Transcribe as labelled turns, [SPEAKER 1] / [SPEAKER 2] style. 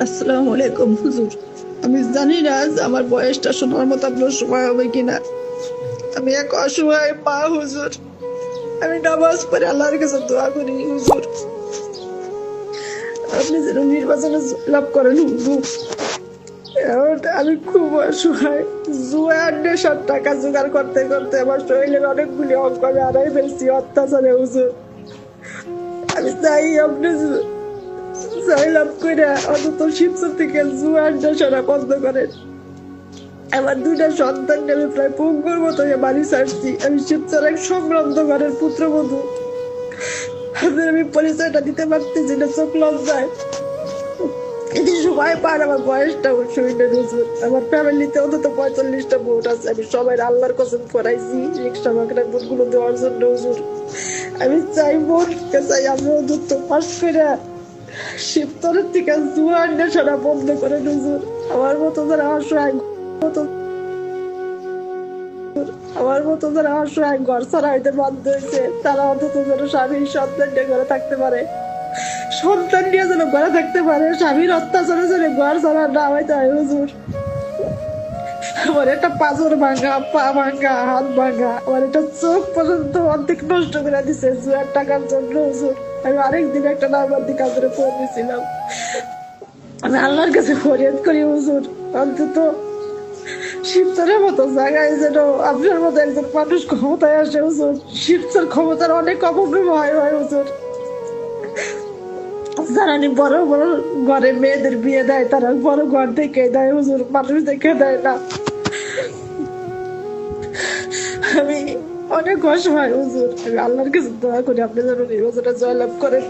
[SPEAKER 1] আসসালামু আলাইকুম হুজুর। আমি জানি না যে আমার বয়সটা শোনার মতো আপনার সময় হবে কিনা। আমি এক অসহায় পা হুজুর। আমি নামাজ পড়ে আল্লাহর কাছে দোয়া করি হুজুর, আপনি যেন নির্বাচনে লাভ করেন হুজুর। এখন আমি খুব অসহায়। জুয়ার নেশার টাকা জোগাড় করতে করতে আমার শরীরের অনেকগুলি অঙ্গ আমি হারাই ফেলছি অত্যাচারে হুজুর। আমি চাই আপনি লাভ করে অন্তত শিবচর থেকে জুয়ার নেশাটা বন্ধ করেন। আমার দুটা সন্তান আমি প্রায় পঙ্গুর মতো বাড়ি ছাড়ছি। আমি শিবচর এক সম্ভ্রান্ত ঘরের পুত্রবধূ। আমি পরিচয়টা দিতে পারতেছি না, চোখ লজ্জায়। এটি সময় পার আমার বয়সটা শরীরের হুজুর। আমার ফ্যামিলিতে অন্তত 45টা ভোট আছে। আমি সবাই আল্লাহর কসম করাইছি রিক্সা মাকড়া ভোটগুলো দেওয়ার জন্য হুজুর। আমি চাই ভোটকে চাই আমি অন্তত পাস করে শিবচরের থেকে জুয়ার নেশাটা বন্ধ করে হুজুর। আমার মতো যারা অসহায় আমার মতো যারা অসহায় ঘর ছাড়া হইতে বাধ্য হয়েছে তারা অন্তত যেন স্বামীর সন্তান নিয়ে ঘরে থাকতে পারে, সন্তান নিয়ে যেন ঘরে থাকতে পারে, স্বামীর অত্যাচারে যেন ঘর ছাড়া না হইতে হয় হুজুর। আমার একটা পাঁজর ভাঙা, পা ভাঙা, হাত ভাঙা, আমার একটা চোখ পর্যন্ত অর্ধেক নষ্ট করে দিছে জুয়ার টাকার জন্য হুজুর। আমি আরেকদিন একটা নামবান্দি কাজরে পড়ে দিয়েছিলাম। আমি আল্লাহর কাছে ফরিয়াদ করি হুজুর, অন্তত শিবচরের মতো জায়গায় যেন আপনার মতো একজন মানুষ ক্ষমতায় আসে হুজুর। শিবচর ক্ষমতার অনেক অপব্যবহার হয় হুজুর। যারা বড় বড় ঘরে মেয়েদের বিয়ে দেয় তারা বড় ঘর থেকে দেয় হুজুর, মানুষ দেখে দেয় না। আমি অনেক অসহায় হুজুর। আমি আল্লাহর কাছে দোয়া করি আপনি যেন নির্বাচনে জয়লাভ করেন।